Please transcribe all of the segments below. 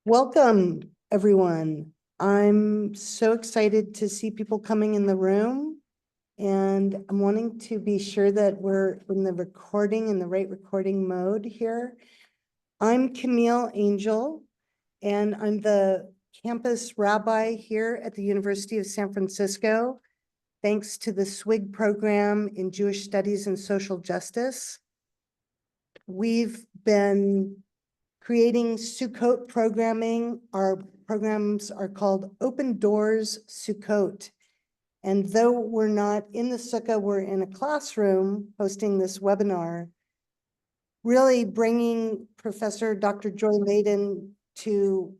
Welcome, everyone. I'm so excited to see people coming in the room. And I'm wanting to be sure that we're in the right recording mode here. I'm Camille Angel, and I'm the campus rabbi here at the University of San Francisco, thanks to the SWIG program in Jewish Studies and Social Justice. We've been creating Sukkot programming. Our programs are called Open Doors Sukkot. And though we're not in the sukkah, we're in a classroom hosting this webinar, really bringing Professor Dr. Joy Ladin to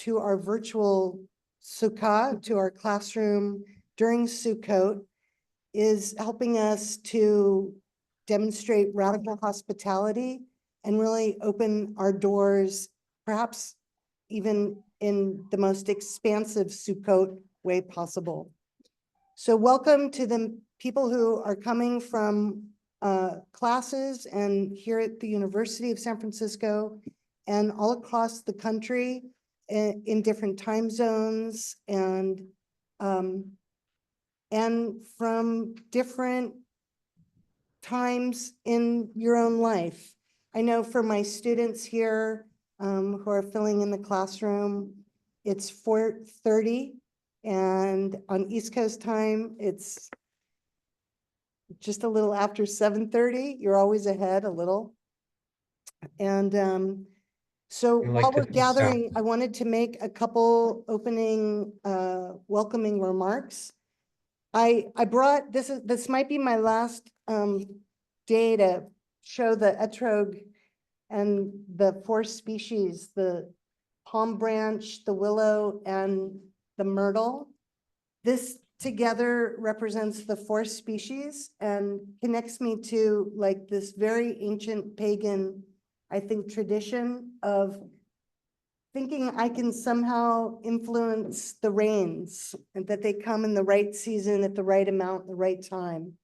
our virtual sukkah, to our classroom during Sukkot, is helping us to demonstrate radical hospitality and really open our doors, perhaps even in the most expansive Sukkot way possible. So welcome to the people who are coming from classes and here at the University of San Francisco and all across the country in different time zones and from different times in your own life. I know for my students here who are filling in the classroom, it's 4:30, and on East Coast time, it's just a little after 7:30. You're always ahead a little. And so while we're gathering, I wanted to make a couple opening welcoming remarks. I brought, this might be my last day to show the etrog and the 4 species, the palm branch, the willow, and the myrtle. This together represents the 4 species and connects me to like this very ancient pagan, I think, tradition of thinking I can somehow influence the rains and that they come in the right season at the right amount, the right time.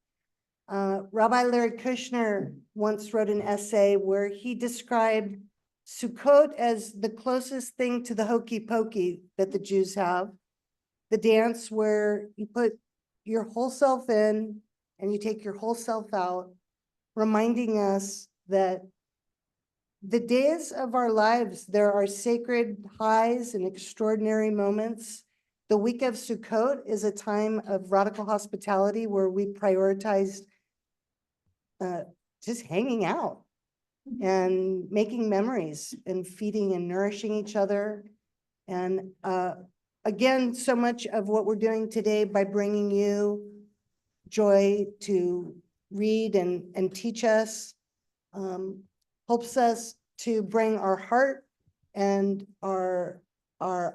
Rabbi Larry Kushner once wrote an essay where he described Sukkot as the closest thing to the hokey pokey that the Jews have, the dance where you put your whole self in and you take your whole self out, reminding us that the days of our lives, there are sacred highs and extraordinary moments. The week of Sukkot is a time of radical hospitality where we prioritized just hanging out and making memories and feeding and nourishing each other. And again, so much of what we're doing today by bringing you Joy to read and teach us helps us to bring our heart and our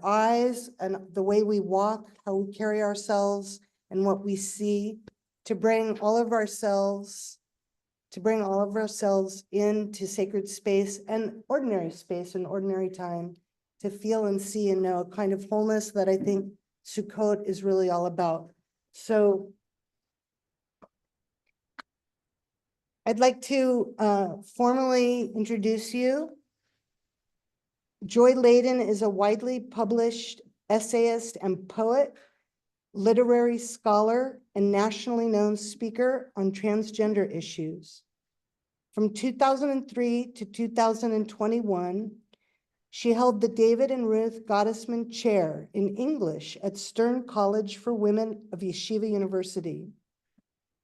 eyes and the way we walk, how we carry ourselves and what we see, to bring all of ourselves into sacred space and ordinary time, to feel and see and know a kind of wholeness that I think Sukkot is really all about. So I'd like to formally introduce you. Joy Ladin is a widely published essayist and poet, literary scholar, and nationally known speaker on transgender issues. From 2003 to 2021, she held the David and Ruth Gottesman Chair in English at Stern College for Women of Yeshiva University.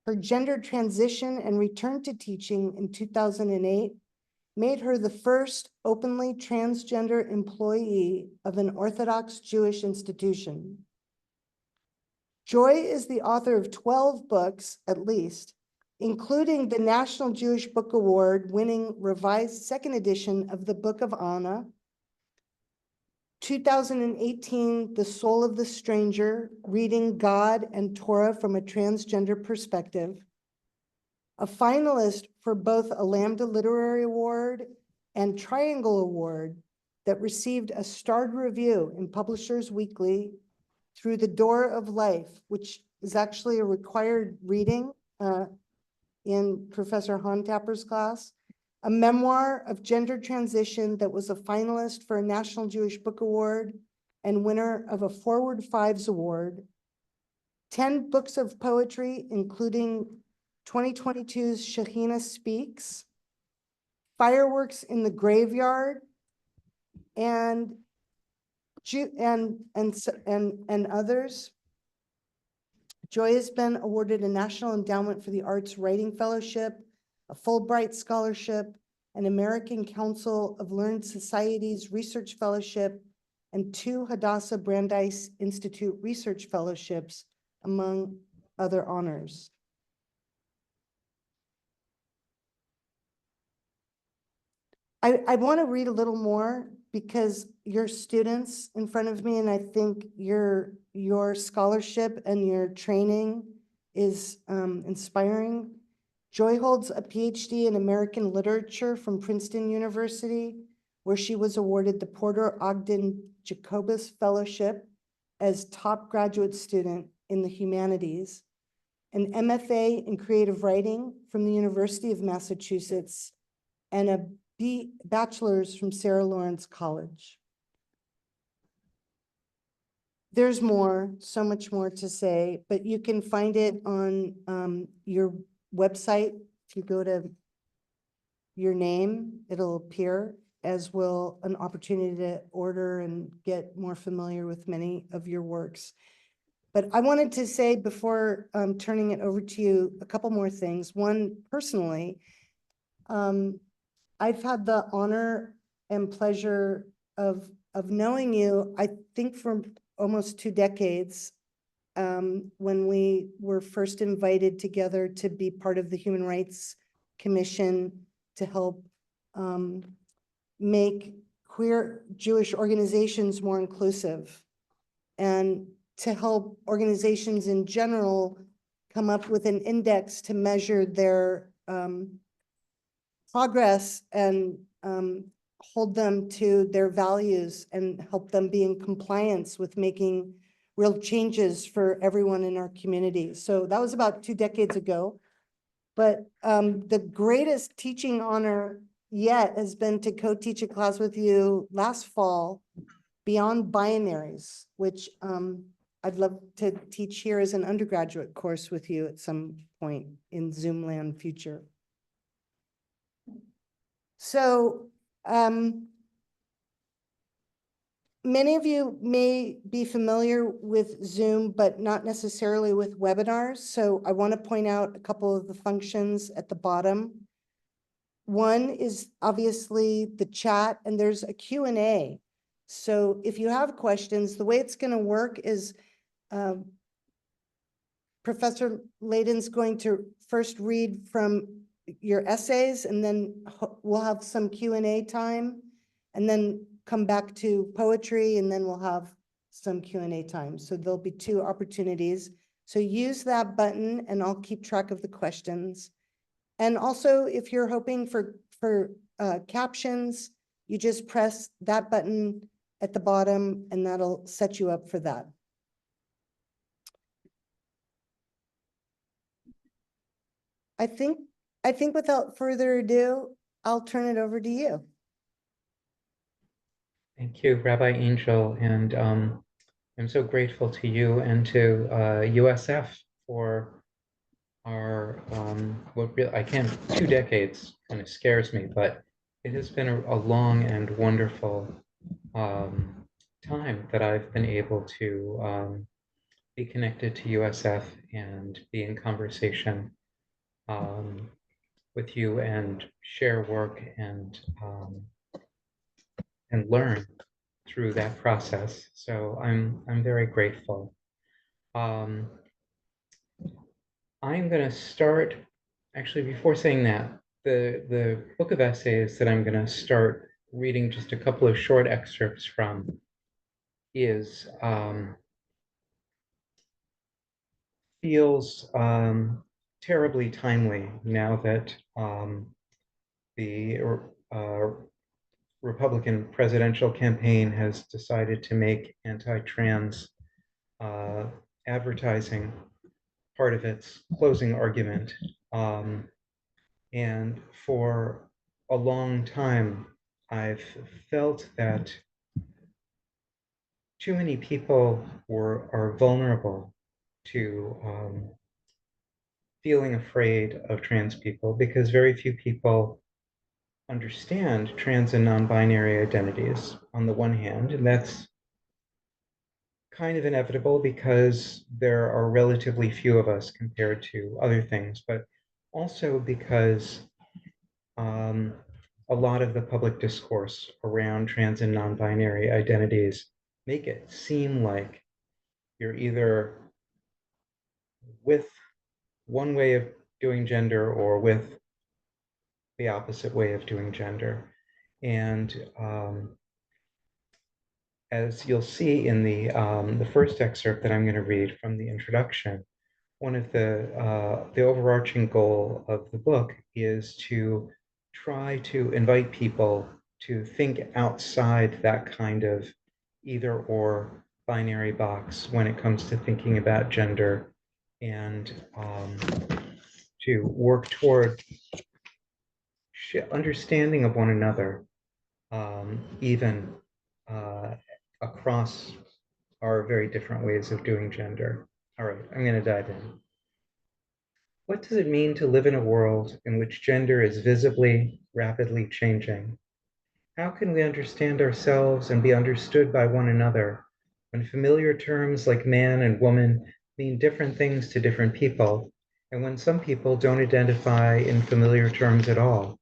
Her gender transition and return to teaching in 2008 made her the first openly transgender employee of an Orthodox Jewish institution. Joy is the author of 12 books, at least, including the National Jewish Book Award winning revised 2nd edition of the Book of Anna, 2018, The Soul of the Stranger, Reading God and Torah from a Transgender Perspective, a finalist for both a Lambda Literary Award and Triangle Award that received a starred review in Publishers Weekly, Through the Door of Life, which is actually a required reading in Professor Hontapper's class, a memoir of gender transition that was a finalist for a National Jewish Book Award and winner of a Forward Fives Award, 10 books of poetry, including 2022's Shekhinah Speaks, Fireworks in the Graveyard, and others. Joy has been awarded a National Endowment for the Arts Writing Fellowship, a Fulbright Scholarship, an American Council of Learned Societies Research Fellowship, and 2 Hadassah Brandeis Institute Research Fellowships, among other honors. I want to read a little more because your students in front of me, and I think your scholarship and your training is inspiring. Joy holds a PhD in American Literature from Princeton University, where she was awarded the Porter Ogden Jacobus Fellowship as top graduate student in the humanities, an MFA in creative writing from the University of Massachusetts, and a bachelor's from Sarah Lawrence College. There's more, so much more to say, but you can find it on your website. If you go to your name, it'll appear, as will an opportunity to order and get more familiar with many of your works. But I wanted to say before turning it over to you, a couple more things. One, personally, I've had the honor and pleasure of knowing you, I think for almost 2 decades, when we were first invited together to be part of the Human Rights Commission to help make queer Jewish organizations more inclusive, and to help organizations in general come up with an index to measure their progress and hold them to their values and help them be in compliance with making real changes for everyone in our community. So that was about 2 decades ago. But the greatest teaching honor yet has been to co-teach a class with you last fall, Beyond Binaries, which I'd love to teach here as an undergraduate course with you at some point in Zoomland future. So many of you may be familiar with Zoom, but not necessarily with webinars. So I want to point out a couple of the functions at the bottom. One is obviously the chat, and there's a Q&A. So if you have questions, the way it's going to work is Professor Ladin's going to first read from your essays, and then we'll have some Q&A time, and then come back to poetry, and then we'll have some Q&A time. So there'll be 2 opportunities. So use that button, and I'll keep track of the questions. And also, if you're hoping for captions, you just press that button at the bottom, and that'll set you up for that. I think without further ado, I'll turn it over to you. Thank you, Rabbi Angel, and I'm so grateful to you and to USF for our, what really, I can't, 2 decades kind of scares me, but it has been a long and wonderful time that I've been able to be connected to USF and be in conversation with you and share work and learn through that process. So I'm very grateful. I'm going to start, actually, before saying that, the book of essays that I'm going to start reading just a couple of short excerpts from is feels terribly timely now that the Republican presidential campaign has decided to make anti-trans advertising part of its closing argument. And for a long time, I've felt that too many people are vulnerable to feeling afraid of trans people because very few people understand trans and non-binary identities on the one hand, and that's kind of inevitable because there are relatively few of us compared to other things, but also because um, a lot of the public discourse around trans and non-binary identities make it seem like you're either with one way of doing gender or with the opposite way of doing gender. And as you'll see in the first excerpt that I'm going to read from the introduction, one of the overarching goal of the book is to try to invite people to think outside that kind of either or binary box when it comes to thinking about gender and to work toward understanding of one another, even uh, across our very different ways of doing gender. All right, I'm going to dive in. What does it mean to live in a world in which gender is visibly, rapidly changing? How can we understand ourselves and be understood by one another when familiar terms like man and woman mean different things to different people, and when some people don't identify in familiar terms at all?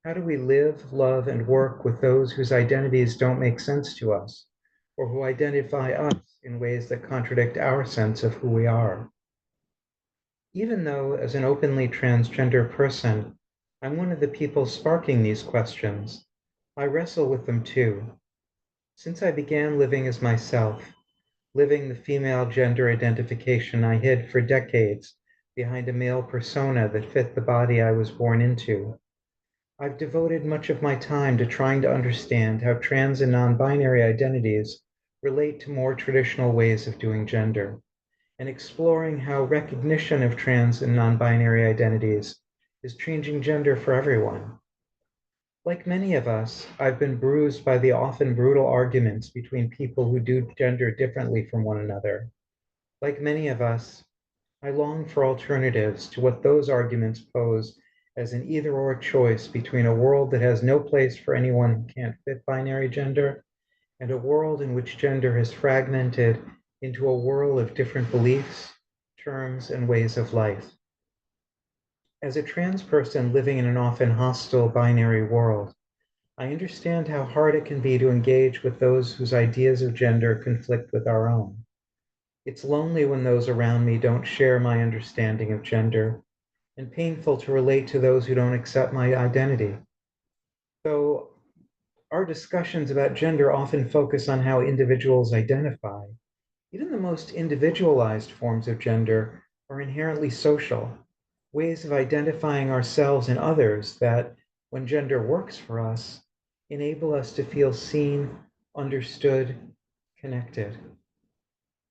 How do we live, love, and work with those whose identities don't make sense to us, or who identify us in ways that contradict our sense of who we are? Even though, as an openly transgender person, I'm one of the people sparking these questions, I wrestle with them too. Since I began living as myself, living the female gender identification I hid for decades behind a male persona that fit the body I was born into, I've devoted much of my time to trying to understand how trans and non-binary identities relate to more traditional ways of doing gender, and exploring how recognition of trans and non-binary identities is changing gender for everyone. Like many of us, I've been bruised by the often brutal arguments between people who do gender differently from one another. Like many of us, I long for alternatives to what those arguments pose as an either-or choice between a world that has no place for anyone who can't fit binary gender and a world in which gender has fragmented into a whirl of different beliefs, terms, and ways of life. As a trans person living in an often hostile binary world, I understand how hard it can be to engage with those whose ideas of gender conflict with our own. It's lonely when those around me don't share my understanding of gender, and painful to relate to those who don't accept my identity. So, our discussions about gender often focus on how individuals identify. Even the most individualized forms of gender are inherently social, ways of identifying ourselves and others that, when gender works for us, enable us to feel seen, understood, connected.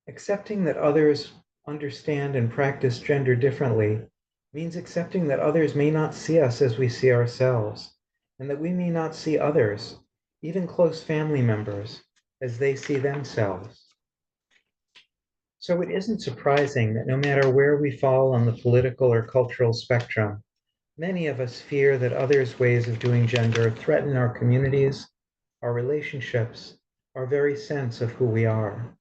Accepting that others understand and practice gender differently means accepting that others may not see us as we see ourselves, and that we may not see others, even close family members, as they see themselves. So it isn't surprising that no matter where we fall on the political or cultural spectrum, many of us fear that others' ways of doing gender threaten our communities, our relationships, our very sense of who we are.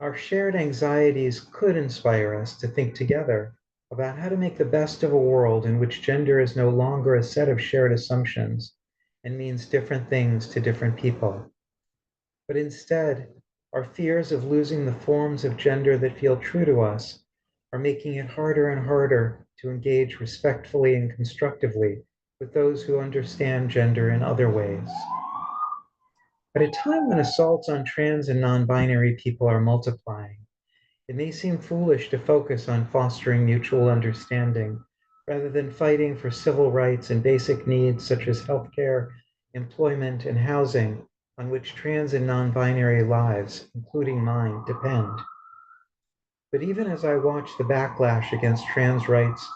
Our shared anxieties could inspire us to think together about how to make the best of a world in which gender is no longer a set of shared assumptions and means different things to different people. But instead, our fears of losing the forms of gender that feel true to us are making it harder and harder to engage respectfully and constructively with those who understand gender in other ways. At a time when assaults on trans and non-binary people are multiplying, it may seem foolish to focus on fostering mutual understanding rather than fighting for civil rights and basic needs such as healthcare, employment, and housing on which trans and non-binary lives, including mine, depend. But even as I watch the backlash against trans rights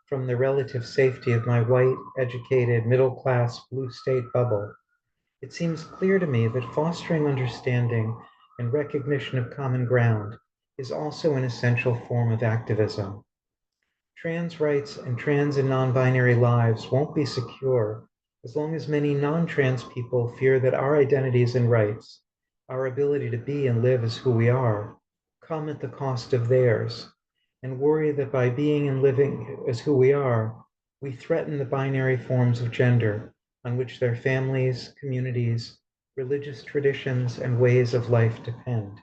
from the relative safety of my white, educated, middle-class, blue state bubble, it seems clear to me that fostering understanding and recognition of common ground is also an essential form of activism. Trans rights and trans and non-binary lives won't be secure as long as many non-trans people fear that our identities and rights, our ability to be and live as who we are, come at the cost of theirs, and worry that by being and living as who we are, we threaten the binary forms of gender on which their families, communities, religious traditions, and ways of life depend.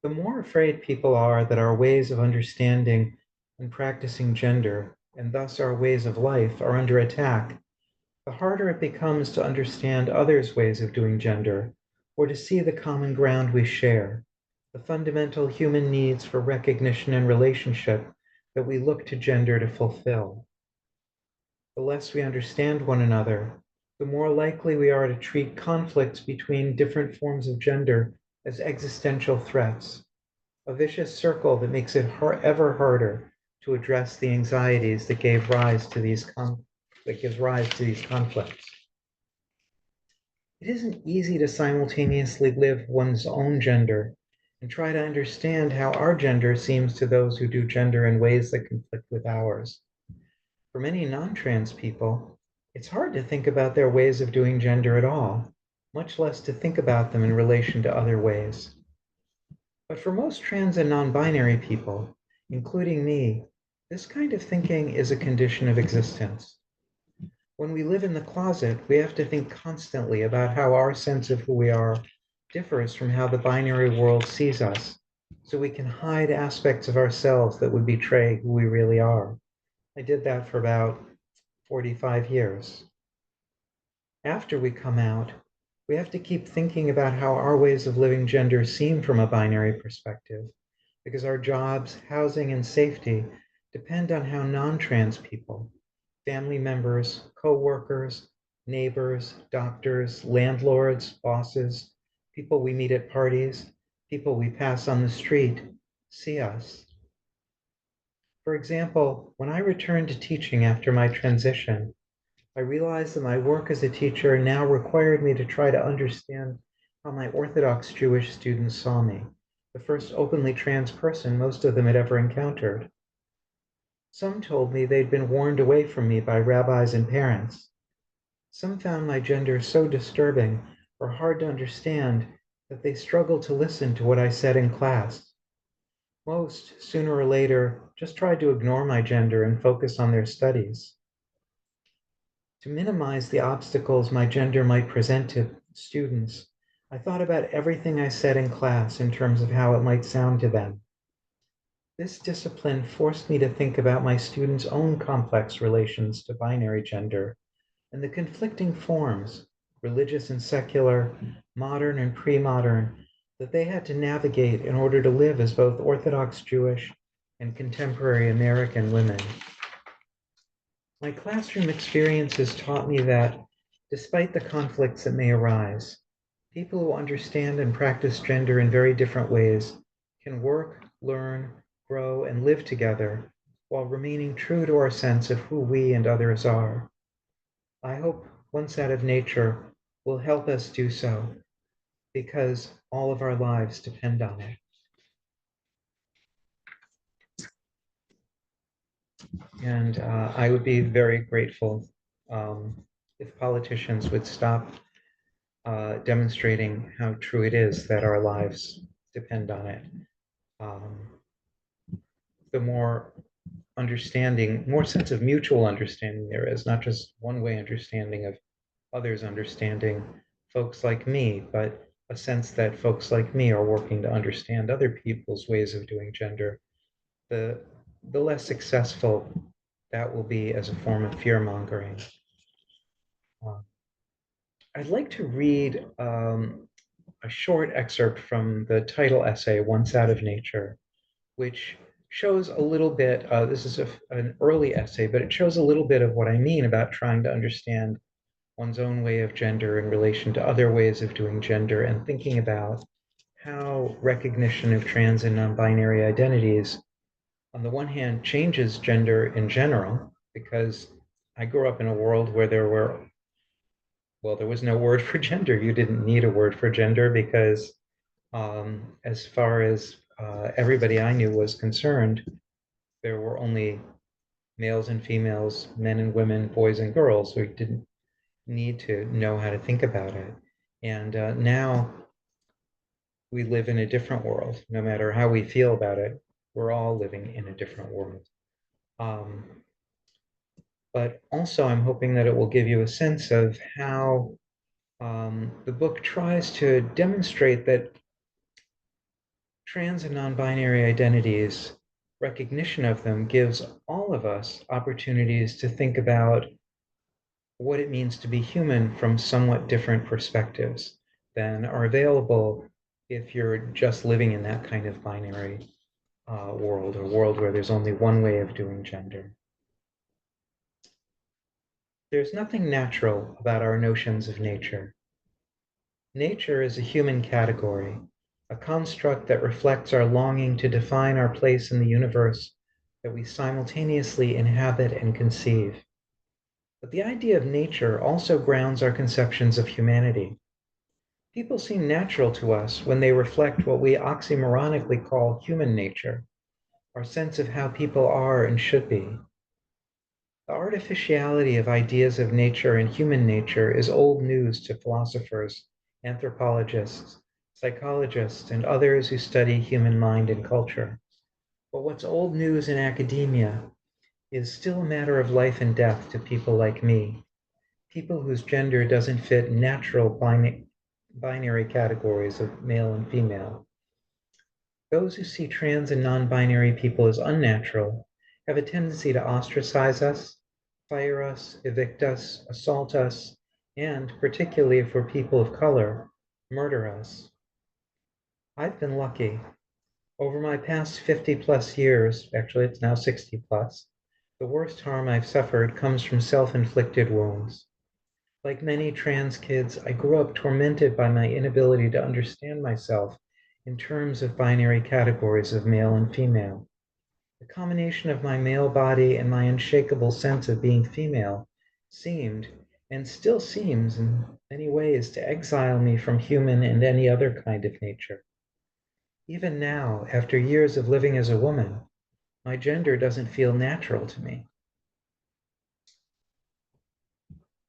The more afraid people are that our ways of understanding and practicing gender, and thus our ways of life, are under attack, the harder it becomes to understand others' ways of doing gender, or to see the common ground we share, the fundamental human needs for recognition and relationship that we look to gender to fulfill. The less we understand one another, the more likely we are to treat conflicts between different forms of gender as existential threats, a vicious circle that makes it ever harder to address the anxieties that gives rise to these conflicts. It isn't easy to simultaneously live one's own gender and try to understand how our gender seems to those who do gender in ways that conflict with ours. For many non-trans people, it's hard to think about their ways of doing gender at all, much less to think about them in relation to other ways. But for most trans and non-binary people, including me, this kind of thinking is a condition of existence. When we live in the closet, we have to think constantly about how our sense of who we are differs from how the binary world sees us, so we can hide aspects of ourselves that would betray who we really are. I did that for about 45 years. After we come out, we have to keep thinking about how our ways of living gender seem from a binary perspective, because our jobs, housing, and safety depend on how non-trans people, family members, co-workers, neighbors, doctors, landlords, bosses, people we meet at parties, people we pass on the street, see us. For example, when I returned to teaching after my transition, I realized that my work as a teacher now required me to try to understand how my Orthodox Jewish students saw me, the first openly trans person most of them had ever encountered. Some told me they'd been warned away from me by rabbis and parents. Some found my gender so disturbing or hard to understand that they struggled to listen to what I said in class. Most, sooner or later, just tried to ignore my gender and focus on their studies. To minimize the obstacles my gender might present to students, I thought about everything I said in class in terms of how it might sound to them. This discipline forced me to think about my students' own complex relations to binary gender and the conflicting forms, religious and secular, modern and pre-modern, that they had to navigate in order to live as both Orthodox Jewish and contemporary American women. My classroom experiences taught me that, despite the conflicts that may arise, people who understand and practice gender in very different ways can work, learn, grow, and live together while remaining true to our sense of who we and others are. I hope one set of nature will help us do so, because all of our lives depend on it. And I would be very grateful if politicians would stop demonstrating how true it is that our lives depend on it. Um, the more understanding, more sense of mutual understanding there is, not just one way understanding of others understanding folks like me, but a sense that folks like me are working to understand other people's ways of doing gender, the, the less successful that will be as a form of fear mongering. I'd like to read a short excerpt from the title essay, Once Out of Nature, which shows a little bit, this is an early essay, but it shows a little bit of what I mean about trying to understand one's own way of gender in relation to other ways of doing gender and thinking about how recognition of trans and non-binary identities on the one hand, changes gender in general, because I grew up in a world where there was no word for gender. You didn't need a word for gender because as far as everybody I knew was concerned, there were only males and females, men and women, boys and girls. So we didn't need to know how to think about it. And now we live in a different world. No matter how we feel about it, we're all living in a different world. Um, but also, I'm hoping that it will give you a sense of how the book tries to demonstrate that trans and non-binary identities, recognition of them gives all of us opportunities to think about what it means to be human from somewhat different perspectives than are available if you're just living in that kind of binary world, or world where there's only one way of doing gender. There's nothing natural about our notions of nature. Nature is a human category, a construct that reflects our longing to define our place in the universe that we simultaneously inhabit and conceive. But the idea of nature also grounds our conceptions of humanity. People seem natural to us when they reflect what we oxymoronically call human nature, our sense of how people are and should be. The artificiality of ideas of nature and human nature is old news to philosophers, anthropologists, psychologists, and others who study human mind and culture. But what's old news in academia is still a matter of life and death to people like me, people whose gender doesn't fit natural binary categories of male and female. Those who see trans and non-binary people as unnatural have a tendency to ostracize us, fire us, evict us, assault us, and, particularly if we're people of color, murder us. I've been lucky. Over my past 50 plus years, actually it's now 60 plus, the worst harm I've suffered comes from self-inflicted wounds. Like many trans kids, I grew up tormented by my inability to understand myself in terms of binary categories of male and female. The combination of my male body and my unshakable sense of being female seemed, and still seems in many ways, to exile me from human and any other kind of nature. Even now, after years of living as a woman, my gender doesn't feel natural to me.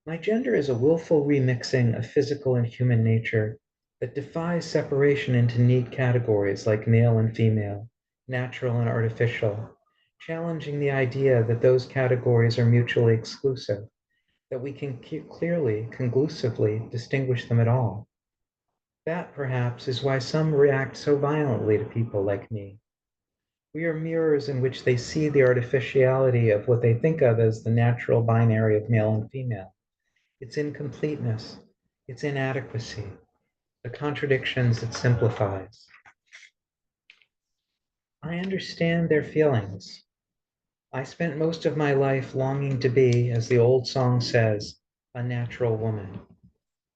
My gender is a willful remixing of physical and human nature that defies separation into neat categories like male and female, natural and artificial, challenging the idea that those categories are mutually exclusive, that we can clearly, conclusively distinguish them at all. That, perhaps, is why some react so violently to people like me. We are mirrors in which they see the artificiality of what they think of as the natural binary of male and female, its incompleteness, its inadequacy, the contradictions it simplifies. I understand their feelings. I spent most of my life longing to be, as the old song says, a natural woman.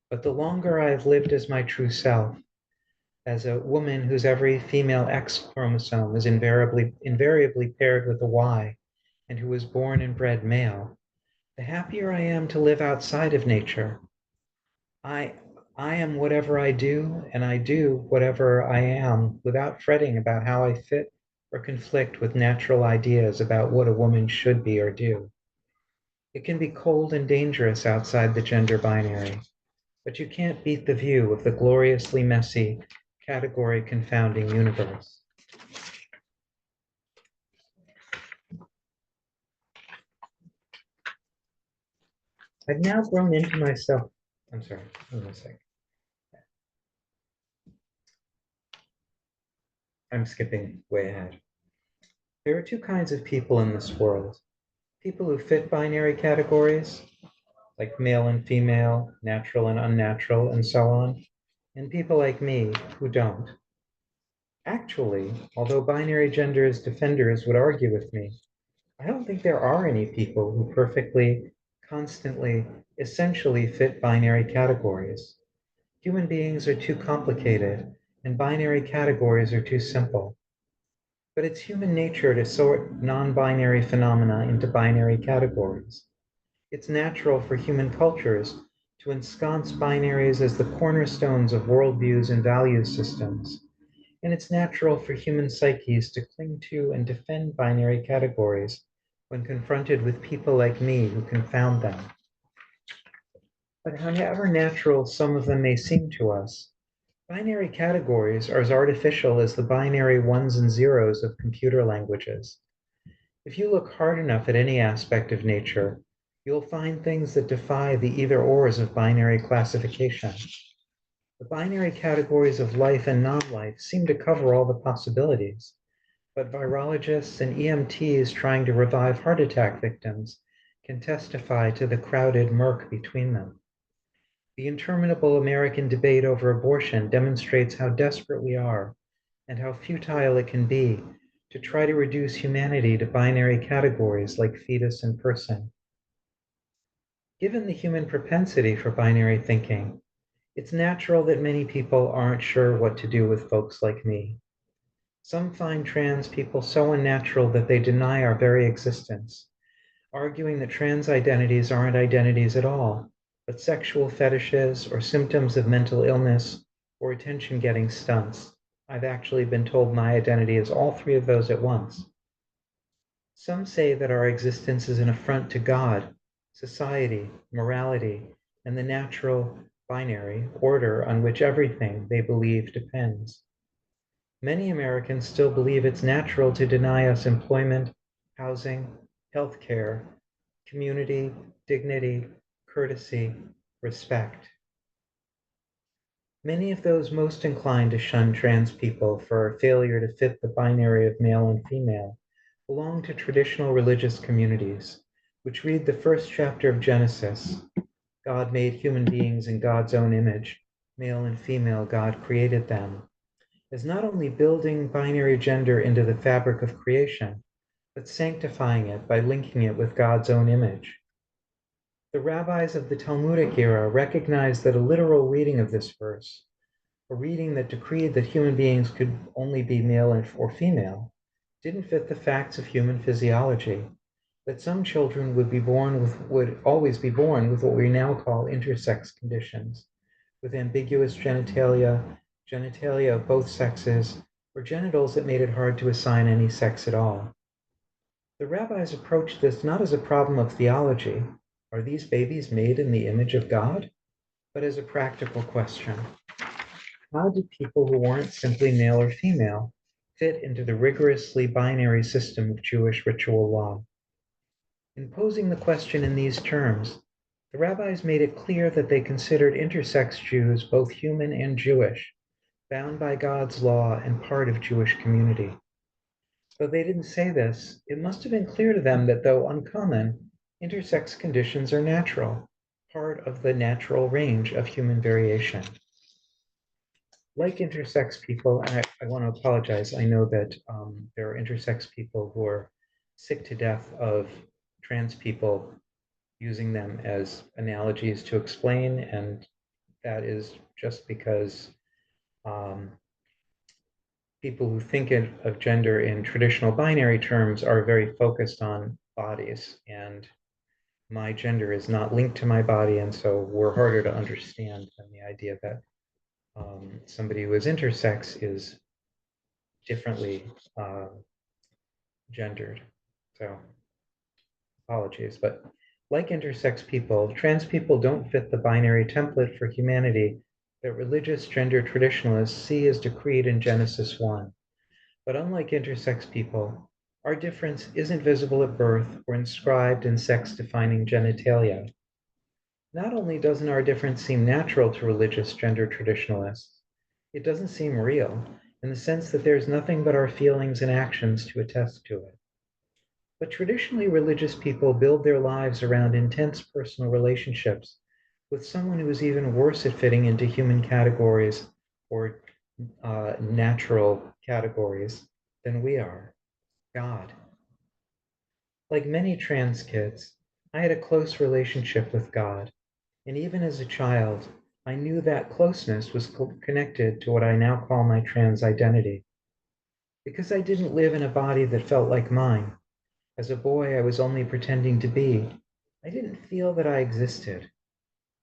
But the longer I've lived as my true self, as a woman whose every female X chromosome is invariably paired with a Y, and who was born and bred male, the happier I am to live outside of nature. I I am whatever I do, and I do whatever I am without fretting about how I fit or conflict with natural ideas about what a woman should be or do. It can be cold and dangerous outside the gender binary, but you can't beat the view of the gloriously messy, category confounding universe. I've now grown into myself. I'm sorry, hold on a second. I'm skipping way ahead. There are two kinds of people in this world: people who fit binary categories, like male and female, natural and unnatural, and so on, and people like me who don't. Actually, although binary gender's defenders would argue with me, I don't think there are any people who perfectly, constantly, essentially fit binary categories. Human beings are too complicated, and binary categories are too simple. But it's human nature to sort non-binary phenomena into binary categories. It's natural for human cultures to ensconce binaries as the cornerstones of worldviews and value systems. And it's natural for human psyches to cling to and defend binary categories when confronted with people like me who confound them. But however natural some of them may seem to us, binary categories are as artificial as the binary ones and zeros of computer languages. If you look hard enough at any aspect of nature, you'll find things that defy the either-ors of binary classification. The binary categories of life and non-life seem to cover all the possibilities, but virologists and EMTs trying to revive heart attack victims can testify to the crowded murk between them. The interminable American debate over abortion demonstrates how desperate we are and how futile it can be to try to reduce humanity to binary categories like fetus and person. Given the human propensity for binary thinking, it's natural that many people aren't sure what to do with folks like me. Some find trans people so unnatural that they deny our very existence, arguing that trans identities aren't identities at all, but sexual fetishes or symptoms of mental illness or attention-getting stunts. I've actually been told my identity is all three of those at once. Some say that our existence is an affront to God, society, morality, and the natural binary order on which everything they believe depends. Many Americans still believe it's natural to deny us employment, housing, health care, community, dignity, courtesy, respect. Many of those most inclined to shun trans people for failure to fit the binary of male and female belong to traditional religious communities, which read the first chapter of Genesis. God made human beings in God's own image, male and female, God created them, as not only building binary gender into the fabric of creation, but sanctifying it by linking it with God's own image. The rabbis of the Talmudic era recognized that a literal reading of this verse, a reading that decreed that human beings could only be male or female, didn't fit the facts of human physiology, that some children would always be born with what we now call intersex conditions, with ambiguous genitalia of both sexes, or genitals that made it hard to assign any sex at all. The rabbis approached this not as a problem of theology, are these babies made in the image of God? But as a practical question. How did people who weren't simply male or female fit into the rigorously binary system of Jewish ritual law? In posing the question in these terms, the rabbis made it clear that they considered intersex Jews both human and Jewish, bound by God's law and part of Jewish community. Though they didn't say this, it must have been clear to them that though uncommon, intersex conditions are natural, part of the natural range of human variation. Like intersex people, and I want to apologize, I know that there are intersex people who are sick to death of trans people using them as analogies to explain, and that is just because um, people who think of gender in traditional binary terms are very focused on bodies, and my gender is not linked to my body, and so we're harder to understand than the idea that somebody who is intersex is differently gendered. So apologies, but like intersex people, trans people don't fit the binary template for humanity that religious gender traditionalists see as decreed in Genesis 1. But unlike intersex people, our difference isn't visible at birth or inscribed in sex-defining genitalia. Not only doesn't our difference seem natural to religious gender traditionalists, it doesn't seem real in the sense that there's nothing but our feelings and actions to attest to it. But traditionally, religious people build their lives around intense personal relationships with someone who is even worse at fitting into human categories or natural categories than we are, God. Like many trans kids, I had a close relationship with God, and even as a child, I knew that closeness was connected to what I now call my trans identity. because I didn't live in a body that felt like mine. As a boy, I was only pretending to be. I didn't feel that I existed.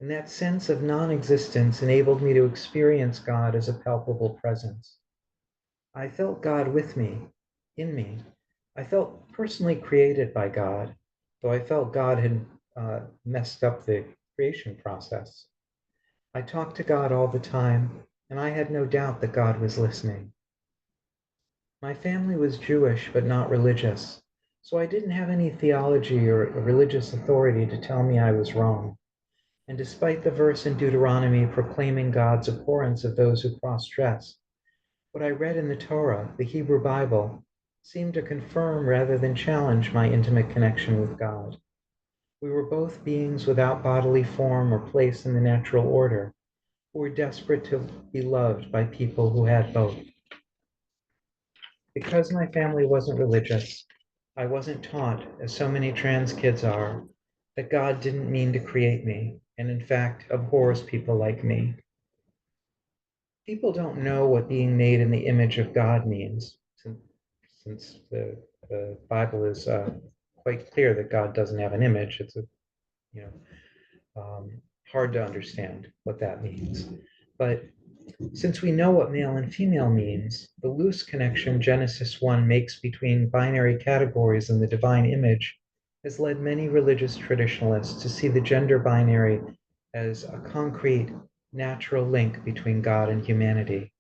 And that sense of non existence enabled me to experience God as a palpable presence. I felt God with me, in me. I felt personally created by God, though I felt God had messed up the creation process. I talked to God all the time, and I had no doubt that God was listening. My family was Jewish, but not religious, so I didn't have any theology or religious authority to tell me I was wrong. And despite the verse in Deuteronomy proclaiming God's abhorrence of those who cross dress, what I read in the Torah, the Hebrew Bible, seemed to confirm rather than challenge my intimate connection with God. We were both beings without bodily form or place in the natural order, who were desperate to be loved by people who had both. Because my family wasn't religious, I wasn't taught, as so many trans kids are, that God didn't mean to create me, and in fact abhors people like me. People don't know what being made in the image of God means, since the Bible is quite clear that God doesn't have an image. It's you know hard to understand what that means. But since we know what male and female means, the loose connection Genesis 1 makes between binary categories and the divine image has led many religious traditionalists to see the gender binary as a concrete, natural link between God and humanity.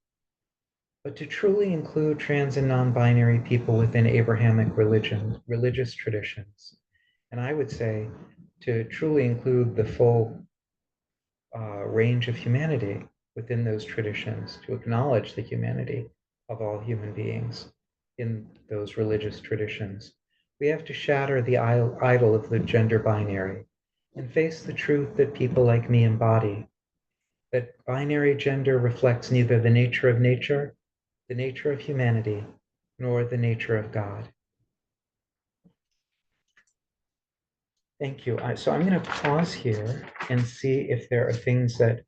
But to truly include trans and non-binary people within Abrahamic religion, religious traditions, and I would say to truly include the full range of humanity within those traditions, to acknowledge the humanity of all human beings in those religious traditions. We have to shatter the idol of the gender binary and face the truth that people like me embody, that binary gender reflects neither the nature of nature, the nature of humanity, nor the nature of God. Thank you. So I'm going to pause here and see if there are things that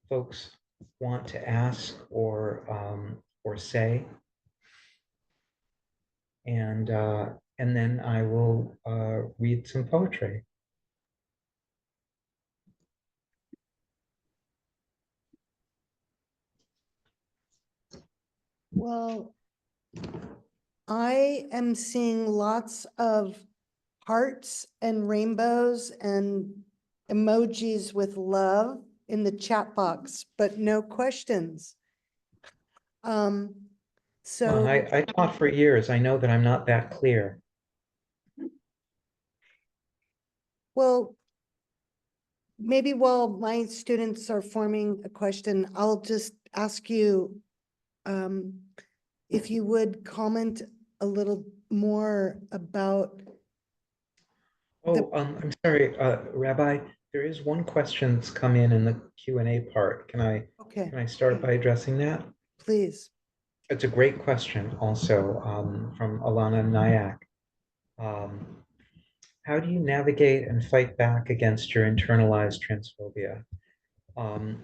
folks want to ask or say, and then I will read some poetry. Well, I am seeing lots of hearts and rainbows and emojis with love in the chat box, but no questions. Well, So, I taught for years. I know that I'm not that clear. well, maybe while my students are forming a question, I'll just ask you if you would comment a little more about Oh, I'm sorry, Rabbi. There is one question that's come in the Q&A part. okay, Can I start by addressing that? please. It's a great question, also from Alana Nayak. Um, how do you navigate and fight back against your internalized transphobia? Um,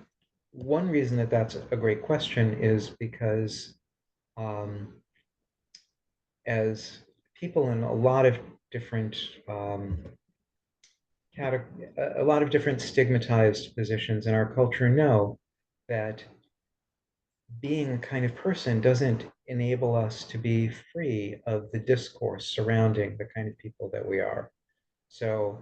one reason that that's a great question is because um, as people in a lot of different a lot of different stigmatized positions in our culture know that being a kind of person doesn't enable us to be free of the discourse surrounding the kind of people that we are. So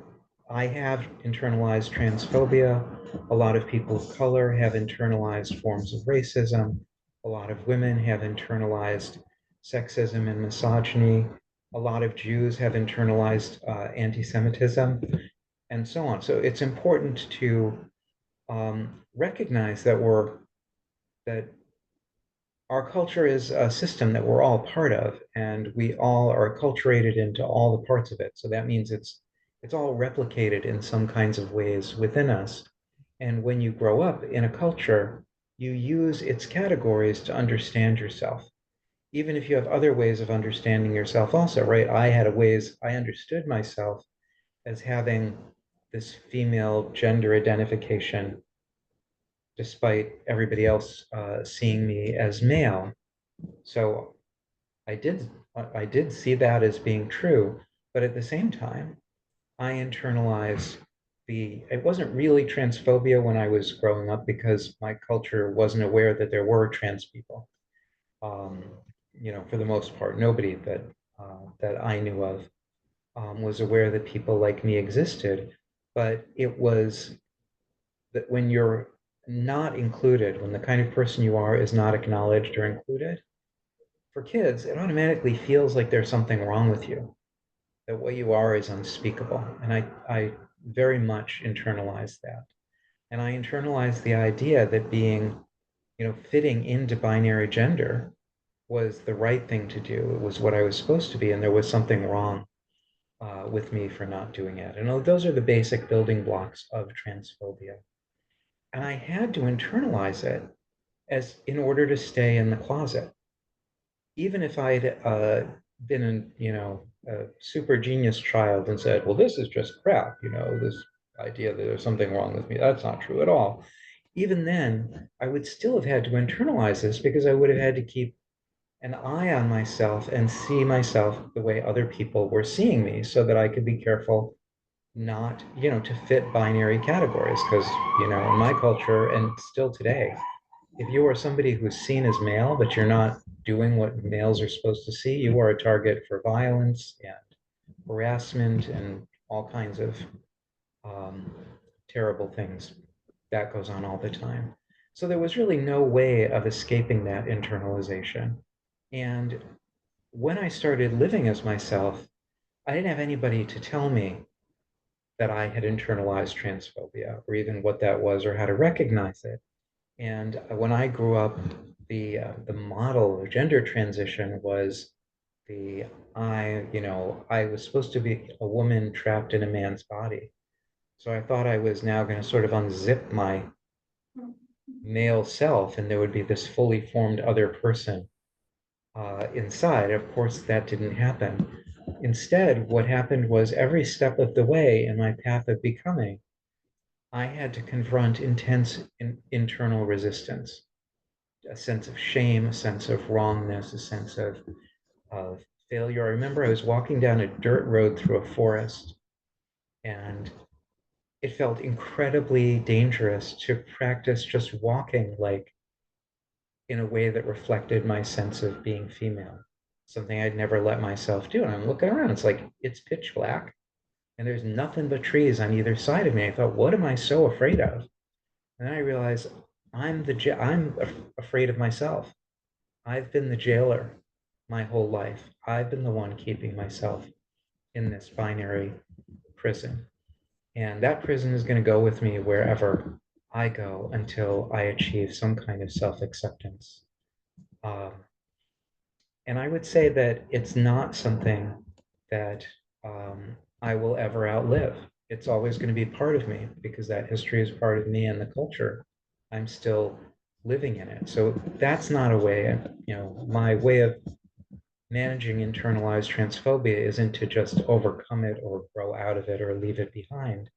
I have internalized transphobia. A lot of people of color have internalized forms of racism. A lot of women have internalized sexism and misogyny. A lot of Jews have internalized anti-Semitism, and so on. So it's important to recognize that our culture is a system that we're all part of, and we all are acculturated into all the parts of it. So that means it's all replicated in some kinds of ways within us. And when you grow up in a culture, you use its categories to understand yourself, even if you have other ways of understanding yourself also, right? I understood myself as having this female gender identification, despite everybody else seeing me as male. So I did see that as being true, but at the same time, I internalized it wasn't really transphobia when I was growing up because my culture wasn't aware that there were trans people. Um, for the most part, nobody that I knew of was aware that people like me existed. But it was that when you're not included, when the kind of person you are is not acknowledged or included, for kids, it automatically feels like there's something wrong with you, that what you are is unspeakable. And I very much internalized that. And I internalized the idea that being, fitting into binary gender was the right thing to do. It was what I was supposed to be, and there was something wrong with me for not doing it. And those are the basic building blocks of transphobia. And I had to internalize it as in order to stay in the closet. Even if I'd been a super genius child and said, well, this is just crap, this idea that there's something wrong with me, that's not true at all. Even then, I would still have had to internalize this because I would have had to keep an eye on myself and see myself the way other people were seeing me so that I could be careful not, to fit binary categories. Because, in my culture and still today, if you are somebody who's seen as male, but you're not doing what males are supposed to see, you are a target for violence and harassment and all kinds of um, terrible things. That goes on all the time. So there was really no way of escaping that internalization. And when I started living as myself, I didn't have anybody to tell me that I had internalized transphobia or even what that was or how to recognize it. And when I grew up, the model of gender transition was the I was supposed to be a woman trapped in a man's body. So I thought I was now going to sort of unzip my male self, and there would be this fully formed other person inside. Of course, that didn't happen. Instead, what happened was every step of the way in my path of becoming, I had to confront intense internal resistance, a sense of shame, a sense of wrongness, a sense of failure. I remember I was walking down a dirt road through a forest, and it felt incredibly dangerous to practice just walking like in a way that reflected my sense of being female, something I'd never let myself do. And I'm looking around, it's like it's pitch black and there's nothing but trees on either side of me. I thought, what am I so afraid of? And then I realized I'm afraid of myself. I've been the jailer my whole life. I've been the one keeping myself in this binary prison. And that prison is going to go with me wherever I go until I achieve some kind of self acceptance. Um, and I would say that it's not something that I will ever outlive. It's always going to be part of me because that history is part of me and the culture. I'm still living in it. So that's not a way, my way of managing internalized transphobia isn't to just overcome it or grow out of it or leave it behind.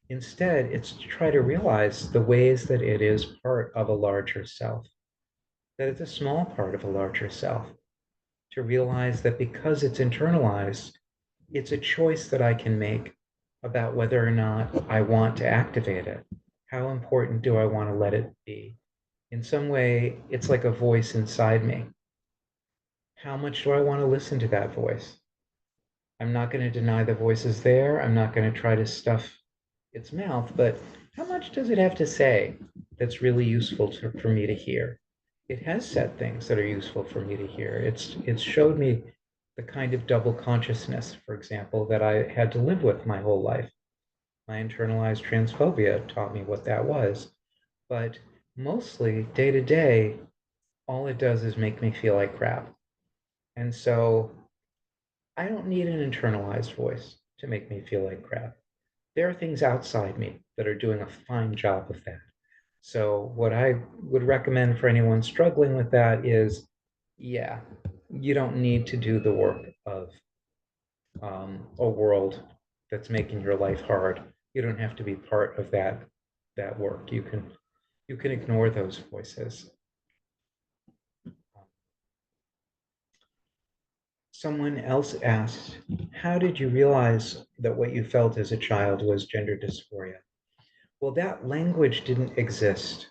Instead, it's to try to realize the ways that it is part of a larger self, that it's a small part of a larger self, to realize that because it's internalized, it's a choice that I can make about whether or not I want to activate it. How important do I want to let it be? In some way, it's like a voice inside me. How much do I want to listen to that voice? I'm not going to deny the voice is there. I'm not going to try to stuff its mouth, but how much does it have to say that's really useful for me to hear? It has said things that are useful for me to hear. It's showed me the kind of double consciousness, for example, that I had to live with my whole life. My internalized transphobia taught me what that was. But mostly day to day, all it does is make me feel like crap. And so I don't need an internalized voice to make me feel like crap. There are things outside me that are doing a fine job of that. So, what I would recommend for anyone struggling with that is, yeah, you don't need to do the work of a world that's making your life hard. You don't have to be part of that work. You can ignore those voices. someone else asked, how did you realize that what you felt as a child was gender dysphoria? Well, that language didn't exist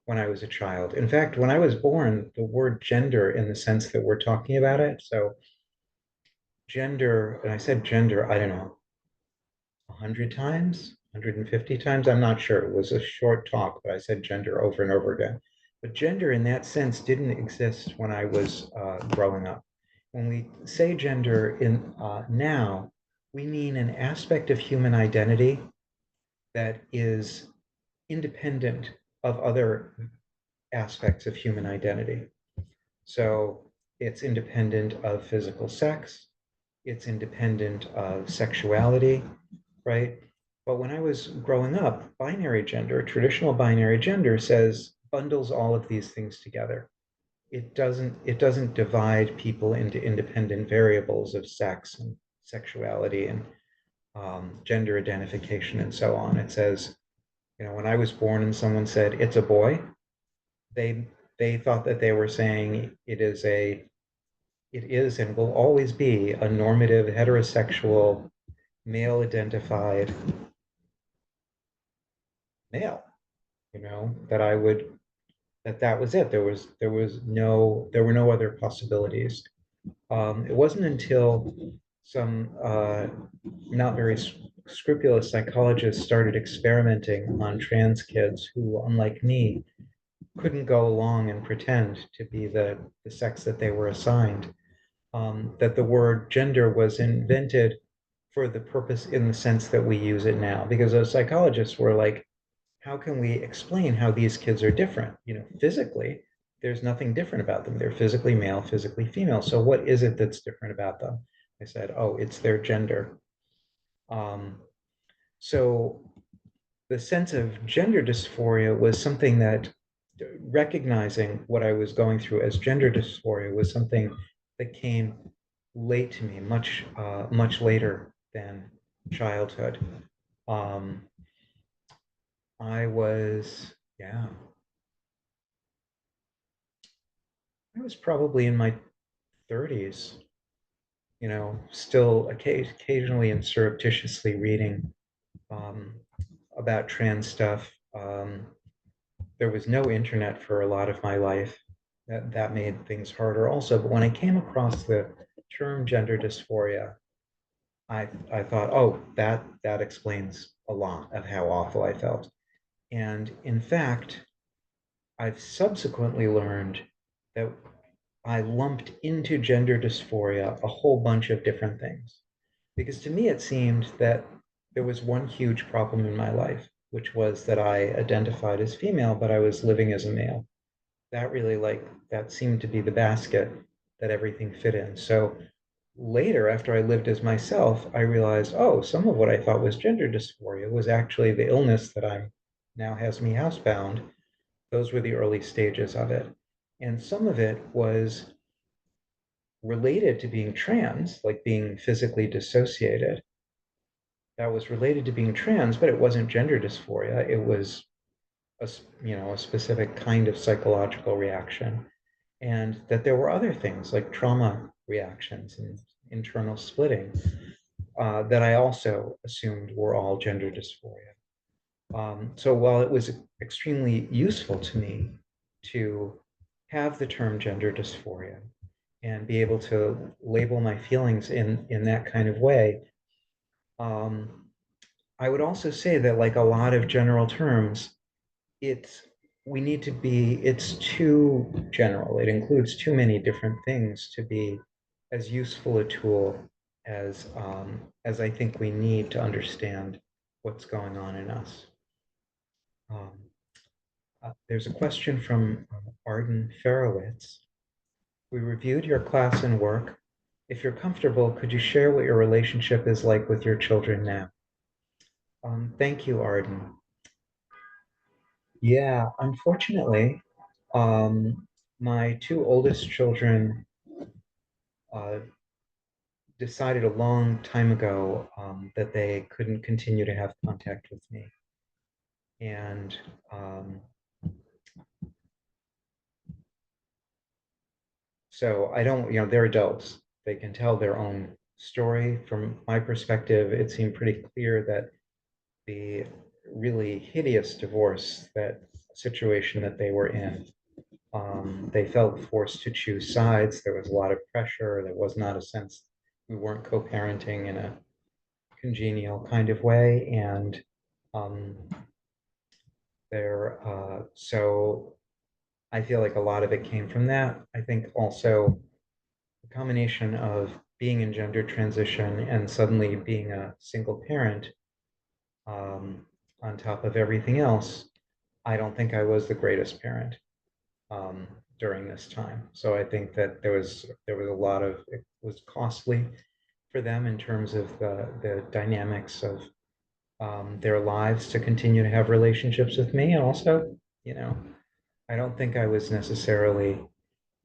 when I was a child. In fact, when I was born, the word gender, in the sense that we're talking about it, so gender, and I said gender, I don't know, 100 times, 150 times, I'm not sure. It was a short talk, but I said gender over and over again. But gender in that sense didn't exist when I was growing up. When we say gender in now, we mean an aspect of human identity that is independent of other aspects of human identity. So it's independent of physical sex, it's independent of sexuality, right? But when I was growing up, binary gender, traditional binary gender says bundles all of these things together. It doesn't divide people into independent variables of sex and sexuality and gender identification and so on. It says, when I was born and someone said it's a boy, they they thought that they were saying it is and will always be a normative heterosexual male identified male, that I would that was it. There were no other possibilities. It wasn't until some not very scrupulous psychologists started experimenting on trans kids who, unlike me, couldn't go along and pretend to be the sex that they were assigned, that the word gender was invented for the purpose in the sense that we use it now. Because those psychologists were like, how can we explain how these kids are different? Physically, there's nothing different about them. They're physically male, physically female. So what is it that's different about them? I said, oh, it's their gender. Um, so the sense of gender dysphoria was something that, recognizing what I was going through as gender dysphoria was something that came late to me, much later than childhood. Um, I was, yeah, I was probably in my 30s, still occasionally and surreptitiously reading um, about trans stuff. There was no internet for a lot of my life. That made things harder also. But when I came across the term gender dysphoria, I thought, oh, that explains a lot of how awful I felt. And in fact, I've subsequently learned that I lumped into gender dysphoria a whole bunch of different things. Because to me, it seemed that there was one huge problem in my life, which was that I identified as female, but I was living as a male. That seemed to be the basket that everything fit in. So later, after I lived as myself, I realized, oh, some of what I thought was gender dysphoria was actually the illness that I'm now has me housebound. Those were the early stages of it. And some of it was related to being trans, like being physically dissociated. That was related to being trans, but it wasn't gender dysphoria. It was a specific kind of psychological reaction. And that there were other things like trauma reactions and internal splitting that I also assumed were all gender dysphoria. So while it was extremely useful to me to have the term gender dysphoria and be able to label my feelings in that kind of way, um, I would also say that, like a lot of general terms, it's we need to be it's too general. It includes too many different things to be as useful a tool as I think we need to understand what's going on in us. Um, there's a question from Arden Farowitz. We reviewed your class and work. If you're comfortable, could you share what your relationship is like with your children now? Thank you, Arden. Yeah, unfortunately, my two oldest children uh, decided a long time ago that they couldn't continue to have contact with me. And so I don't, they're adults. they can tell their own story. From my perspective, it seemed pretty clear that the really hideous divorce, that situation that they were in, they felt forced to choose sides. There was a lot of pressure. There was not a sense we weren't co-parenting in a congenial kind of way. And um, so I feel like a lot of it came from that. I think also the combination of being in gender transition and suddenly being a single parent, um, on top of everything else, I don't think I was the greatest parent, um, during this time. So I think that there was a lot of, it was costly for them in terms of the dynamics of, their lives to continue to have relationships with me. And also, you know, I don't think I was necessarily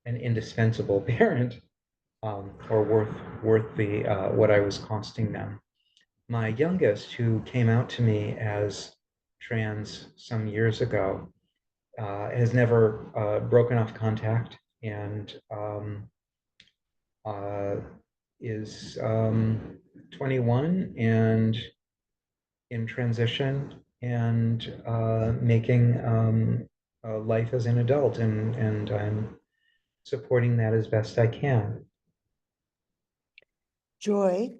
an indispensable parent, or worth the what I was costing them. My youngest, who came out to me as trans some years ago, has never broken off contact, and uh, is 21 and in transition, and making life as an adult, and I'm supporting that as best I can. Joy,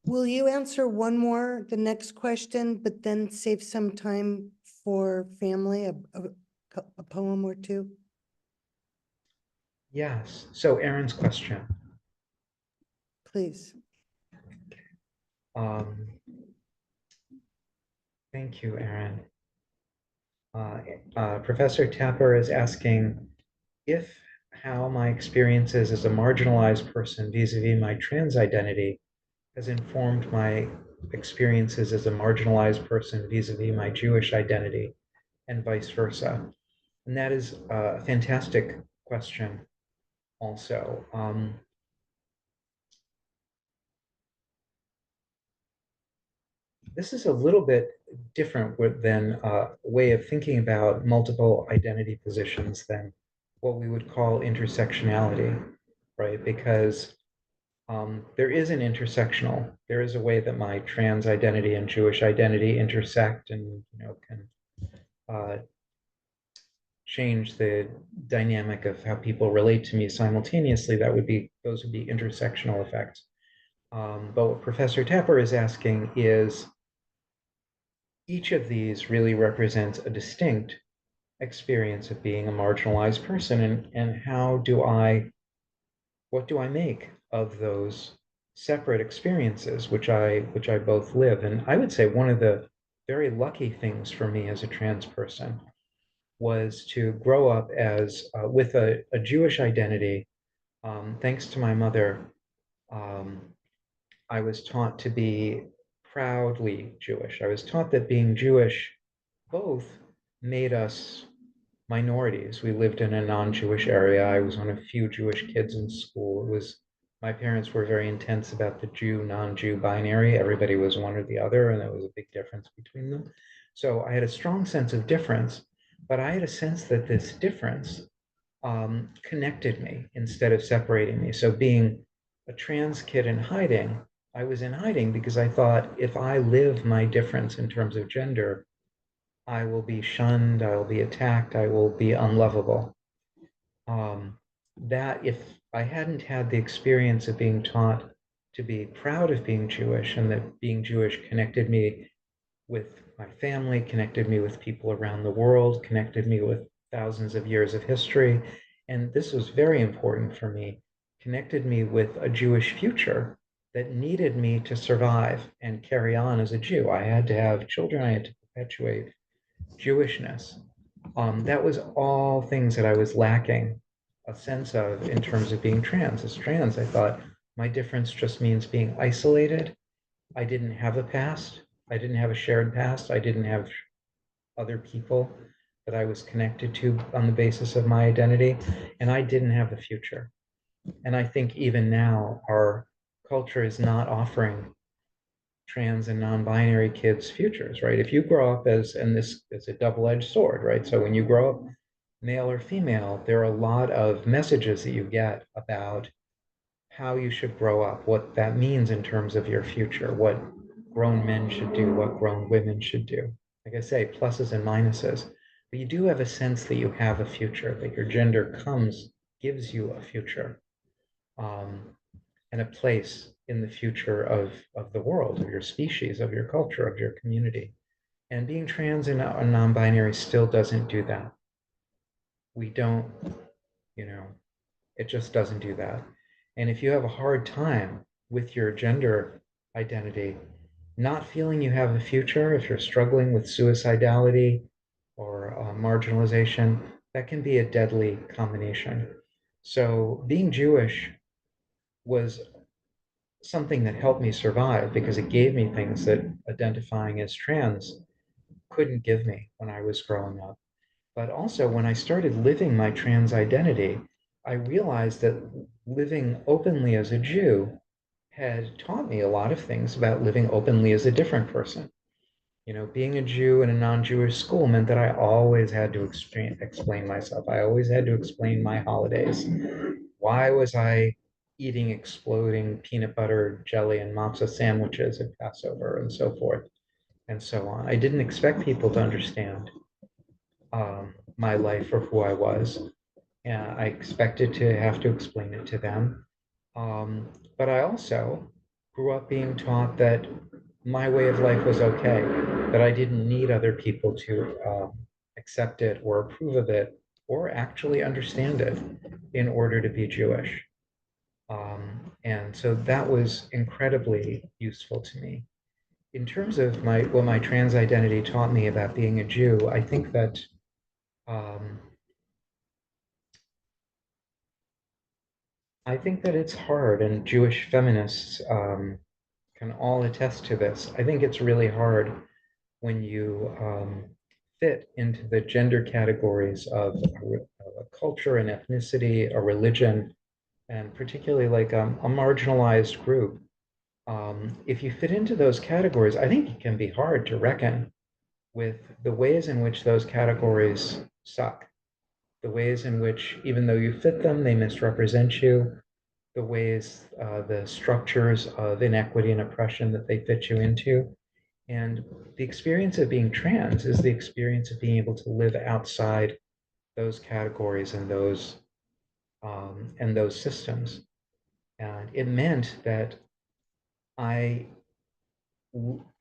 will you answer one more, the next question, but then save some time for family, a poem or two? Yes. So Aaron's question. Please. Um, Thank you, Aaron. Professor Tapper is asking if how my experiences as a marginalized person vis-a-vis my trans identity has informed my experiences as a marginalized person vis-a-vis my Jewish identity, and vice versa. And that is a fantastic question also. This is a little bit different than a way of thinking about multiple identity positions than what we would call intersectionality, right? Because there is an intersectional, there is a way that my trans identity and Jewish identity intersect, and can uh, change the dynamic of how people relate to me simultaneously. Those would be intersectional effects. But what Professor Tapper is asking is, each of these really represents a distinct experience of being a marginalized person, and what do I make of those separate experiences, which I both live. And I would say one of the very lucky things for me as a trans person was to grow up as with a Jewish identity. Thanks to my mother, um, I was taught to be proudly Jewish. I was taught that being Jewish both made us minorities. We lived in a non-Jewish area. I was one of few Jewish kids in school. It was My parents were very intense about the Jew, non-Jew binary. Everybody was one or the other, and there was a big difference between them. So I had a strong sense of difference, but I had a sense that this difference connected me instead of separating me. So being a trans kid in hiding, I was in hiding because I thought, if I live my difference in terms of gender, I will be shunned, I will be attacked, I will be unlovable. That if I hadn't had the experience of being taught to be proud of being Jewish, and that being Jewish connected me with my family, connected me with people around the world, connected me with thousands of years of history, and this was very important for me, connected me with a Jewish future that needed me to survive and carry on as a Jew. I had to have children, I had to perpetuate Jewishness. That was all things that I was lacking a sense of in terms of being trans. As trans, I thought my difference just means being isolated. I didn't have a past. I didn't have a shared past. I didn't have other people that I was connected to on the basis of my identity. And I didn't have the future. And I think even now, our culture is not offering trans and non-binary kids futures, right? If you grow up and this is a double-edged sword, right? So when you grow up male or female, there are a lot of messages that you get about how you should grow up, what that means in terms of your future, what grown men should do, what grown women should do. Like I say, pluses and minuses, but you do have a sense that you have a future, that your gender gives you a future, um, and a place in the future of the world, of your species, of your culture, of your community. And being trans and non-binary still doesn't do that. We don't, you know, it just doesn't do that. And if you have a hard time with your gender identity, not feeling you have a future, if you're struggling with suicidality or marginalization, that can be a deadly combination. So being Jewish was something that helped me survive because it gave me things that identifying as trans couldn't give me when I was growing up. But also, when I started living my trans identity, I realized that living openly as a Jew had taught me a lot of things about living openly as a different person. You know, being a Jew in a non-Jewish school meant that I always had to explain myself. I always had to explain my holidays. Why was I eating exploding peanut butter, jelly, and matzah sandwiches at Passover and so forth and so on? I didn't expect people to understand my life or who I was. And I expected to have to explain it to them. But I also grew up being taught that my way of life was okay, that I didn't need other people to accept it or approve of it or actually understand it in order to be Jewish. And so that was incredibly useful to me. In terms of what my trans identity taught me about being a Jew, um, I think that it's hard, and Jewish feminists can all attest to this. I think it's really hard when you fit into the gender categories of a culture, an ethnicity, a religion, and particularly like a marginalized group. If you fit into those categories, I think it can be hard to reckon with the ways in which those categories suck, the ways in which, even though you fit them, they misrepresent you, the ways, the structures of inequity and oppression that they fit you into. And the experience of being trans is the experience of being able to live outside those categories and those systems. And it meant that I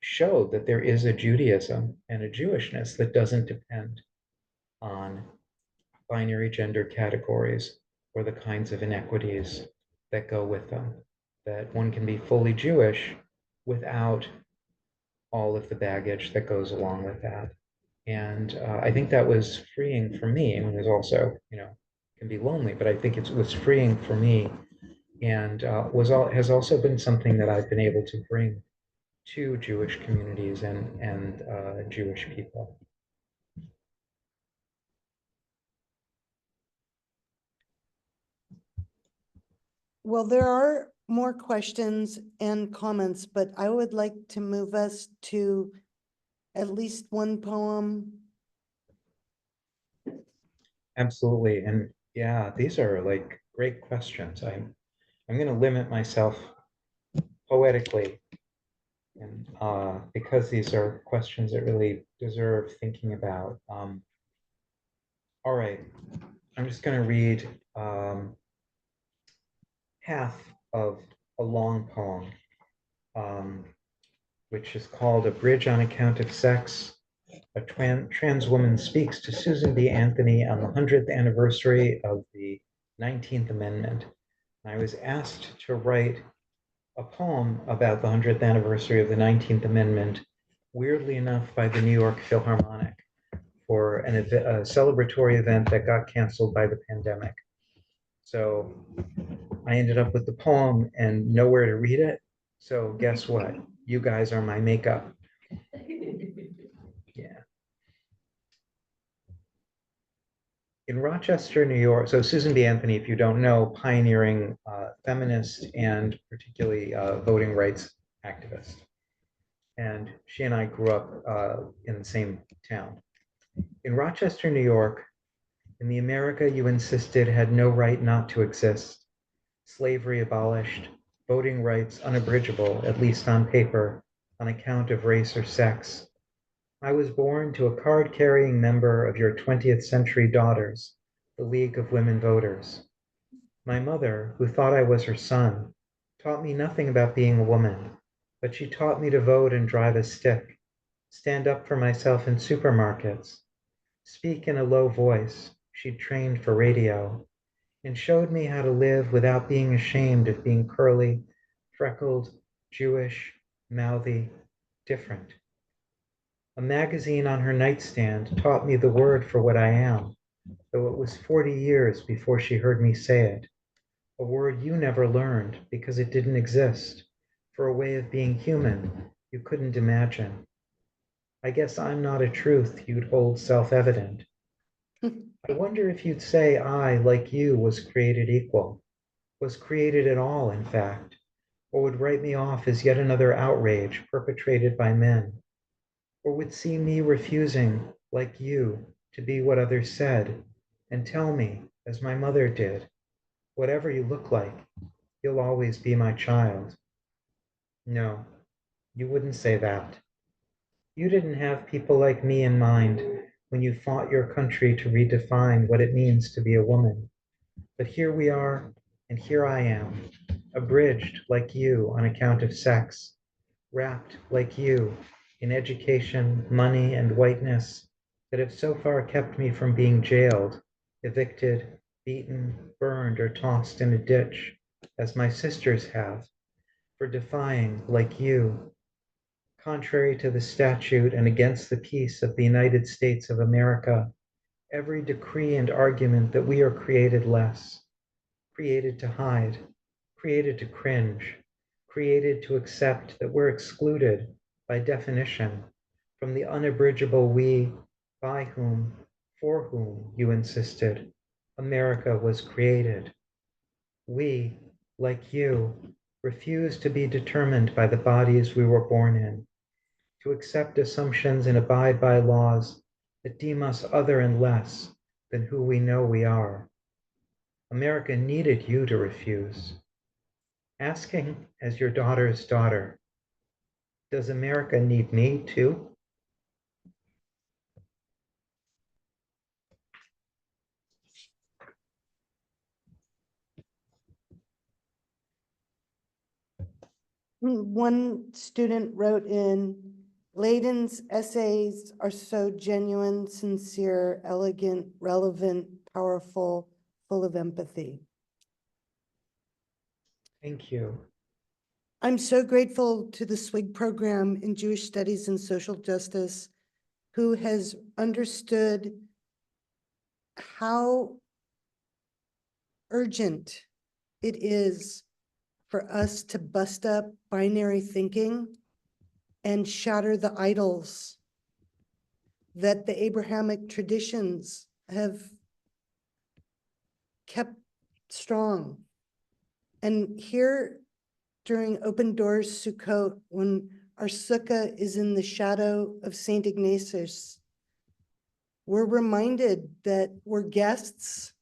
showed that there is a Judaism and a Jewishness that doesn't depend on binary gender categories or the kinds of inequities that go with them. That one can be fully Jewish without all of the baggage that goes along with that. And I think that was freeing for me. I mean, it was also, can be lonely, but I think it was freeing for me, and has also been something that I've been able to bring to Jewish communities and Jewish people. Well, there are more questions and comments, but I would like to move us to at least one poem. Absolutely, and yeah, these are like great questions. I'm going to limit myself poetically, and because these are questions that really deserve thinking about. All right, I'm just going to read half of a long poem, um, which is called "A Bridge on Account of Sex." A trans woman speaks to Susan B. Anthony on the 100th anniversary of the 19th Amendment. I was asked to write a poem about the 100th anniversary of the 19th Amendment, weirdly enough, by the New York Philharmonic for a celebratory event that got canceled by the pandemic. So I ended up with the poem and nowhere to read it. So guess what? You guys are my makeup. Yeah. In Rochester, New York, so Susan B. Anthony, if you don't know, pioneering feminist and particularly voting rights activist. And she and I grew up in the same town. In Rochester, New York, in the America you insisted had no right not to exist, slavery abolished, voting rights unabridgable, at least on paper, on account of race or sex. I was born to a card-carrying member of your 20th century daughters, the League of Women Voters. My mother, who thought I was her son, taught me nothing about being a woman, but she taught me to vote and drive a stick, stand up for myself in supermarkets, speak in a low voice. She'd trained for radio, and showed me how to live without being ashamed of being curly, freckled, Jewish, mouthy, different. A magazine on her nightstand taught me the word for what I am, though it was 40 years before she heard me say it. A word you never learned because it didn't exist, for a way of being human you couldn't imagine. I guess I'm not a truth you'd hold self-evident. I wonder if you'd say I, like you, was created equal, was created at all, in fact, or would write me off as yet another outrage perpetrated by men, or would see me refusing, like you, to be what others said, and tell me, as my mother did, whatever you look like, you'll always be my child. No, you wouldn't say that. You didn't have people like me in mind when you fought your country to redefine what it means to be a woman. But here we are, and here I am, abridged like you on account of sex, wrapped like you in education, money, and whiteness that have so far kept me from being jailed, evicted, beaten, burned, or tossed in a ditch, as my sisters have, for defying, like you, contrary to the statute and against the peace of the United States of America, every decree and argument that we are created less, created to hide, created to cringe, created to accept that we're excluded by definition from the unabridgable we, by whom, for whom, you insisted, America was created. We, like you, refuse to be determined by the bodies we were born in, to accept assumptions and abide by laws that deem us other and less than who we know we are. America needed you to refuse. Asking as your daughter's daughter, does America need me too? One student wrote in, Ladin's essays are so genuine, sincere, elegant, relevant, powerful, full of empathy. Thank you. I'm so grateful to the SWIG program in Jewish Studies and Social Justice, who has understood how urgent it is for us to bust up binary thinking and shatter the idols that the Abrahamic traditions have kept strong. And here during Open Doors Sukkot, when our sukkah is in the shadow of Saint Ignatius, we're reminded that we're guests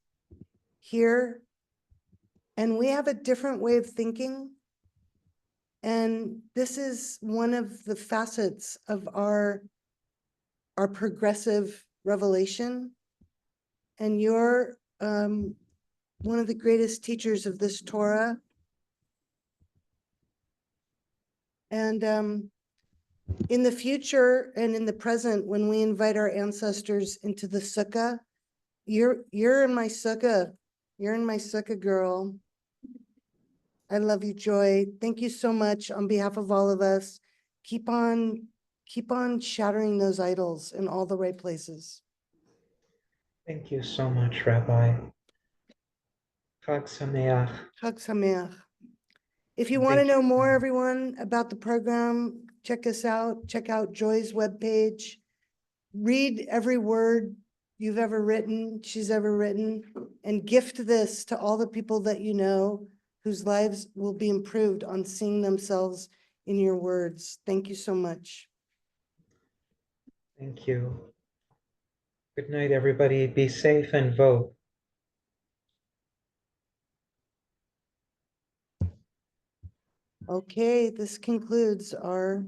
here and we have a different way of thinking. And this is one of the facets of our progressive revelation. And you're one of the greatest teachers of this Torah. And in the future and in the present, when we invite our ancestors into the sukkah, you're in my sukkah. You're in my sukkah, girl. I love you, Joy. Thank you so much on behalf of all of us. Keep on shattering those idols in all the right places. Thank you so much, Rabbi. Chag Sameach. Chag Sameach. If you And want to thank know you. more, everyone, about the program, check us out. Check out Joy's webpage. Read every word you've ever written, she's ever written, and gift this to all the people that you know whose lives will be improved on seeing themselves in your words. Thank you so much. Thank you. Good night, everybody. Be safe and vote. Okay, this concludes our